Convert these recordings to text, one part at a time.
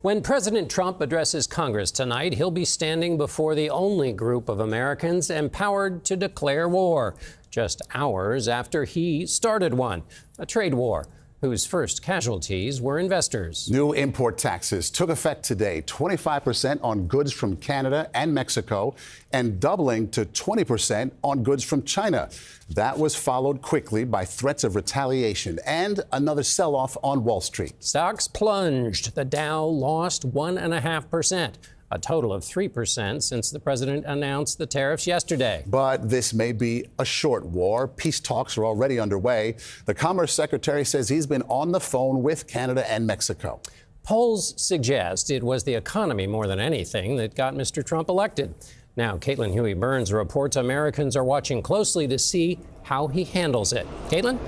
When President Trump addresses Congress tonight, he'll be standing before the only group of Americans empowered to declare war, just hours after he started one, a trade war, whose first casualties were investors. New import taxes took effect today, 25% on goods from Canada and Mexico, and doubling to 20% on goods from China. That was followed quickly by threats of retaliation and another sell-off on Wall Street. Stocks plunged. The Dow lost 1.5%. A total of 3% since the president announced the tariffs yesterday. But this may be a short war. Peace talks are already underway. The Commerce Secretary says he's been on the phone with Canada and Mexico. Polls suggest it was the economy more than anything that got Mr. Trump elected. Now, Caitlin Huey-Burns reports Americans are watching closely to see how he handles it. Caitlin?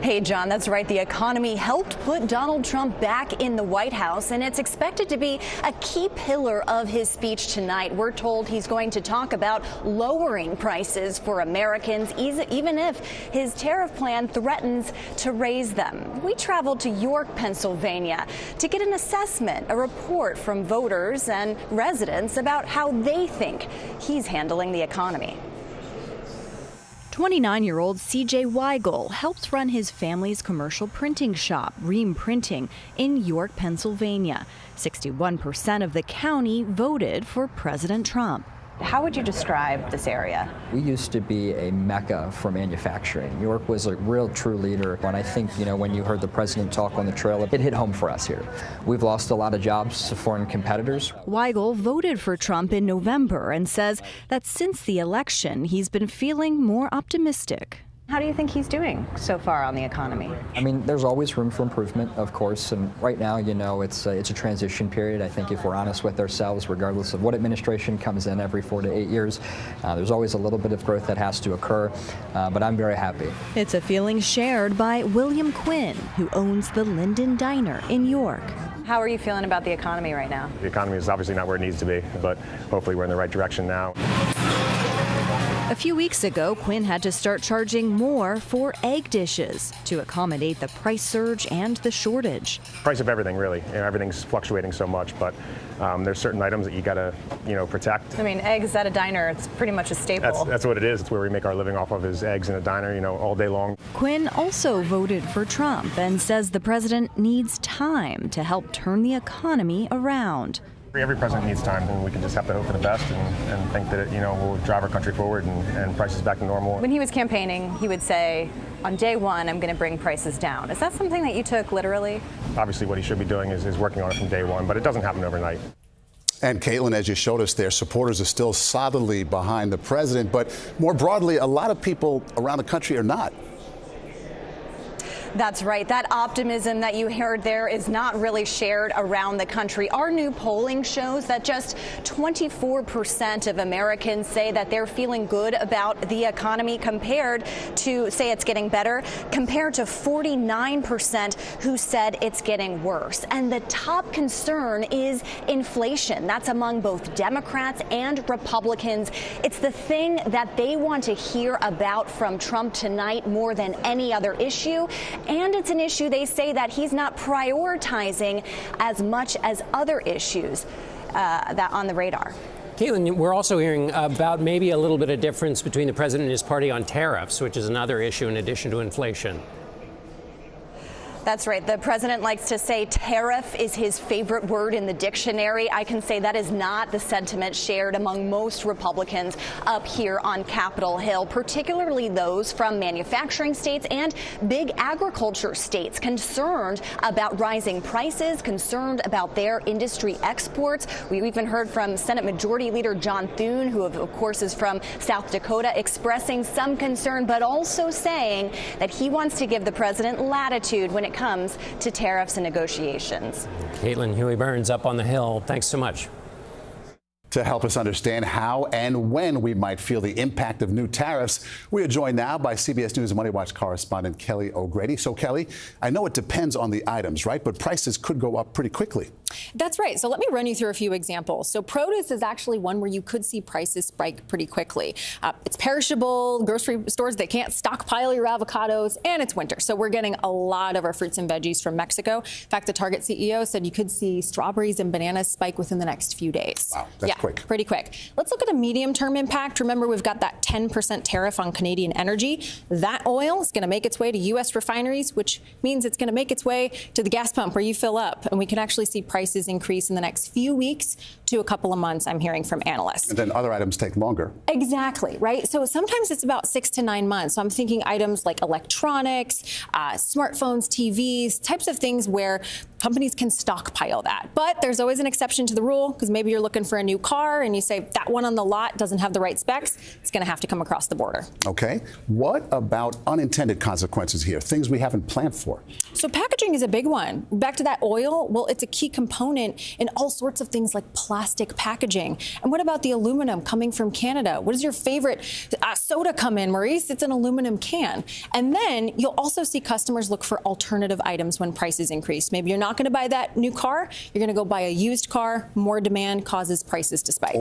Hey, John, that's right. The economy helped put Donald Trump back in the White House, and it's expected to be a key pillar of his speech tonight. We're told he's going to talk about lowering prices for Americans, even if his tariff plan threatens to raise them. We traveled to York, Pennsylvania, to get an assessment, a report from voters and residents about how they think he's handling the economy. 29-year-old C.J. Weigel helps run his family's commercial printing shop, Ream Printing, in York, Pennsylvania. 61% of the county voted for President Trump. How would you describe this area? We used to be a mecca for manufacturing. York was a real true leader. And I think, when you heard the president talk on the trail, it hit home for us here. We've lost a lot of jobs to foreign competitors. Weigel voted for Trump in November and says that since the election, he's been feeling more optimistic. How do you think he's doing so far on the economy? I mean, there's always room for improvement, of course, and right now, it's a transition period. I think if we're honest with ourselves, regardless of what administration comes in every 4 to 8 years, there's always a little bit of growth that has to occur, but I'm very happy. It's a feeling shared by William Quinn, who owns the Linden Diner in York. How are you feeling about the economy right now? The economy is obviously not where it needs to be, but hopefully we're in the right direction now. A few weeks ago, Quinn had to start charging more for egg dishes to accommodate the price surge and the shortage. Price of everything, really. Everything's fluctuating so much, but there's certain items that you got to, protect. I mean, eggs at a diner, it's pretty much a staple. That's what it is. It's where we make our living off of is eggs in a diner, all day long. Quinn also voted for Trump and says the president needs time to help turn the economy around. Every president needs time, and we can just have to hope for the best and think that will drive our country forward and prices back to normal. When he was campaigning, he would say, on day one, I'm going to bring prices down. Is that something that you took literally? Obviously, what he should be doing is working on it from day one, but it doesn't happen overnight. And Caitlin, as you showed us there, supporters are still solidly behind the president, but more broadly, a lot of people around the country are not. That's right. That optimism that you heard there is not really shared around the country. Our new polling shows that just 24% of Americans say that they're feeling good about the economy compared to say it's getting better, compared to 49% who said it's getting worse. And the top concern is inflation. That's among both Democrats and Republicans. It's the thing that they want to hear about from Trump tonight more than any other issue. And it's an issue they say that he's not prioritizing as much as other issues that on the radar. Caitlin, we're also hearing about maybe a little bit of difference between the president and his party on tariffs, which is another issue in addition to inflation. That's right. The president likes to say tariff is his favorite word in the dictionary. I can say that is not the sentiment shared among most Republicans up here on Capitol Hill, particularly those from manufacturing states and big agriculture states concerned about rising prices, concerned about their industry exports. We even heard from Senate Majority Leader John Thune, who of course is from South Dakota, expressing some concern, but also saying that he wants to give the president latitude when it comes to tariffs and negotiations. Caitlin Huey-Burns up on the Hill. Thanks so much. To help us understand how and when we might feel the impact of new tariffs, we are joined now by CBS News Money Watch correspondent Kelly O'Grady. So, Kelly, I know it depends on the items, right? But prices could go up pretty quickly. That's right. So let me run you through a few examples. So produce is actually one where you could see prices spike pretty quickly. It's perishable, grocery stores, they can't stockpile your avocados, and it's winter. So we're getting a lot of our fruits and veggies from Mexico. In fact, the Target CEO said you could see strawberries and bananas spike within the next few days. Wow, that's quick. Pretty quick. Let's look at a medium-term impact. Remember, we've got that 10% tariff on Canadian energy. That oil is going to make its way to U.S. refineries, which means it's going to make its way to the gas pump where you fill up. And we can actually see prices increase in the next few weeks to a couple of months, I'm hearing from analysts. And then other items take longer. Exactly, right? So sometimes it's about 6 to 9 months. So I'm thinking items like electronics, smartphones, TVs, types of things where companies can stockpile that. But there's always an exception to the rule, because maybe you're looking for a new car and you say that one on the lot doesn't have the right specs. It's going to have to come across the border. Okay. What about unintended consequences here, things we haven't planned for? So packaging is a big one. Back to that oil, well, it's a key component in all sorts of things like plastic packaging. And what about the aluminum coming from Canada? What does your favorite soda come in, Maurice? It's an aluminum can. And then you'll also see customers look for alternative items when prices increase. Maybe you're not going to buy that new car. You're going to go buy a used car. More demand causes prices to spike.